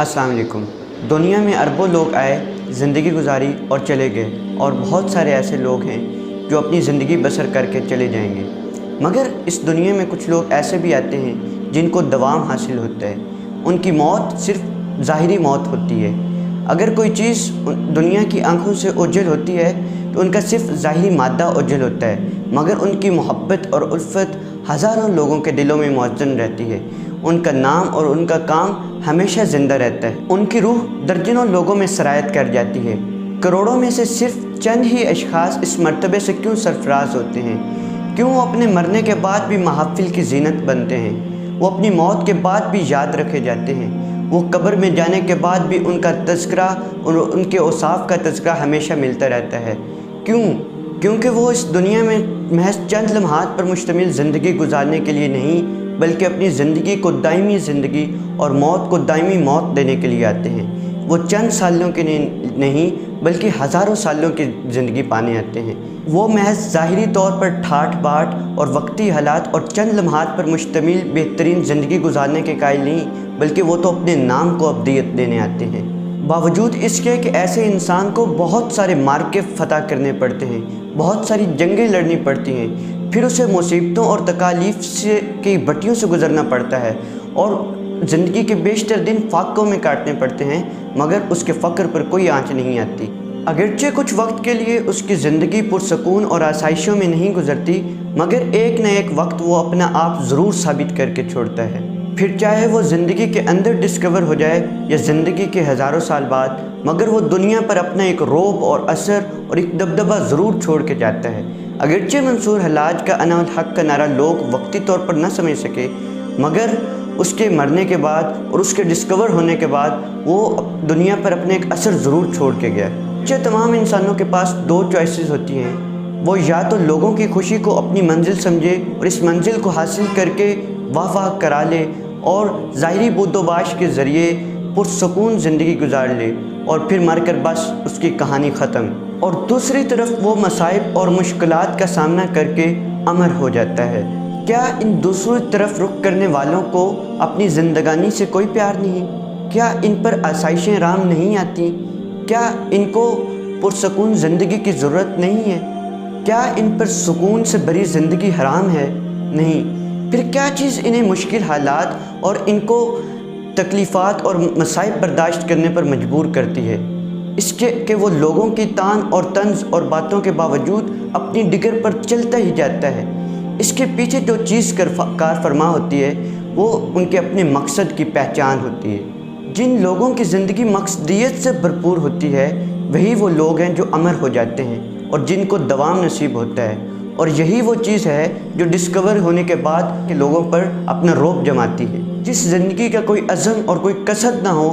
अस्सलाम वालेकुम। दुनिया में अरबों लोग आए, ज़िंदगी गुजारी और चले गए, और बहुत सारे ऐसे लोग हैं जो अपनी ज़िंदगी बसर करके चले जाएंगे। मगर इस दुनिया में कुछ लोग ऐसे भी आते हैं जिनको दवाम हासिल होता है। उनकी मौत सिर्फ ज़ाहिरी मौत होती है। अगर कोई चीज़ दुनिया की आंखों से ओझल होती है तो उनका सिर्फ ज़ाहिरी मादा ओझल होता है, मगर उनकी मोहब्बत और उल्फत हज़ारों लोगों के दिलों में मौजूद रहती है। उनका नाम और उनका काम हमेशा ज़िंदा रहता है। उनकी रूह दर्जनों लोगों में सरायत कर जाती है। करोड़ों में से सिर्फ चंद ही अशख़ास इस मर्तबे से क्यों सरफराज होते हैं? क्यों वो अपने मरने के बाद भी महफ़िल की ज़ीनत बनते हैं? वो अपनी मौत के बाद भी याद रखे जाते हैं। वो कब्र में जाने के बाद भी उनका तज़किरा और उनके औसाफ़ का तज़किरा हमेशा मिलता रहता है। क्यों? क्योंकि वो इस दुनिया में महज चंद लम्हात पर मुश्तमिल ज़िंदगी गुजारने के लिए नहीं, बल्कि अपनी ज़िंदगी को दायमी ज़िंदगी और मौत को दायमी मौत देने के लिए आते हैं। वो चंद सालों के नहीं बल्कि हज़ारों सालों की ज़िंदगी पाने आते हैं। वो महज ज़ाहिरी तौर पर ठाठ बाट और वक्ती हालात और चंद लम्हात पर मुश्तमिल बेहतरीन ज़िंदगी गुजारने के कायल नहीं, बल्कि वो तो अपने नाम को अब्दियत देने आते हैं। बावजूद इसके कि ऐसे इंसान को बहुत सारे मार्के फ़तह करने पड़ते हैं, बहुत सारी जंगें लड़नी पड़ती हैं, फिर उसे मुसीबतों और तकालीफ से की भट्टियों से गुज़रना पड़ता है और ज़िंदगी के बेशतर दिन फाकों में काटने पड़ते हैं, मगर उसके फ़क्र पर कोई आँच नहीं आती। अगरचे कुछ वक्त के लिए उसकी ज़िंदगी पुरसकून और आसाइशों में नहीं गुज़रती, मगर एक न एक वक्त वो अपना आप ज़रूर साबित करके छोड़ता है। फिर चाहे वो ज़िंदगी के अंदर डिस्कवर हो जाए या ज़िंदगी के हज़ारों साल बाद, मगर वो दुनिया पर अपना एक रोब और असर और एक दबदबा ज़रूर छोड़ के जाता है। अगरचे मंसूर हल्लाज का अना उल हक़ का नारा लोग वक्ती तौर पर न समझ सके, मगर उसके मरने के बाद और उसके डिस्कवर होने के बाद वो दुनिया पर अपने एक असर ज़रूर छोड़ के गया। तमाम इंसानों के पास दो चॉइसेस होती हैं। वो या तो लोगों की खुशी को अपनी मंजिल समझे और इस मंजिल को हासिल करके वाह वाह करा ले और ज़ाहिरी बुद्दोबाश के ज़रिए पुरसकून ज़िंदगी गुजार ले और फिर मर कर बस उसकी कहानी ख़त्म, और दूसरी तरफ वो मसाइब और मुश्किलात का सामना करके अमर हो जाता है। क्या इन दूसरी तरफ रुख करने वालों को अपनी ज़िंदगानी से कोई प्यार नहीं? क्या इन पर आसाइशें राम नहीं आती? क्या इनको पुरसकून ज़िंदगी की ज़रूरत नहीं है? क्या इन पर सुकून से भरी ज़िंदगी हराम है? नहीं। फिर क्या चीज़ इन्हें मुश्किल हालात और इनको तकलीफ़ात और मसाइब बर्दाश्त करने पर मजबूर करती है? इसके कि वो लोगों की तान और तंज और बातों के बावजूद अपनी डिगर पर चलता ही जाता है। इसके पीछे जो चीज़ कार फरमा होती है वो उनके अपने मकसद की पहचान होती है। जिन लोगों की ज़िंदगी मकसदियत से भरपूर होती है वही वो लोग हैं जो अमर हो जाते हैं और जिनको दवाम नसीब होता है, और यही वो चीज़ है जो डिस्कवर होने के बाद के लोगों पर अपना रौब जमाती है। जिस ज़िंदगी का कोई अज़म और कोई कसद ना हो,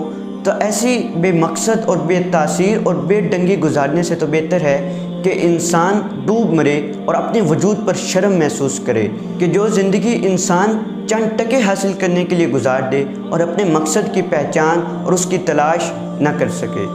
तो ऐसी बेमकसद और बेतासीर और बेढंगी गुजारने से तो बेहतर है कि इंसान डूब मरे और अपने वजूद पर शर्म महसूस करे कि जो ज़िंदगी इंसान चंद टके हासिल करने के लिए गुजार दे और अपने मकसद की पहचान और उसकी तलाश न कर सके।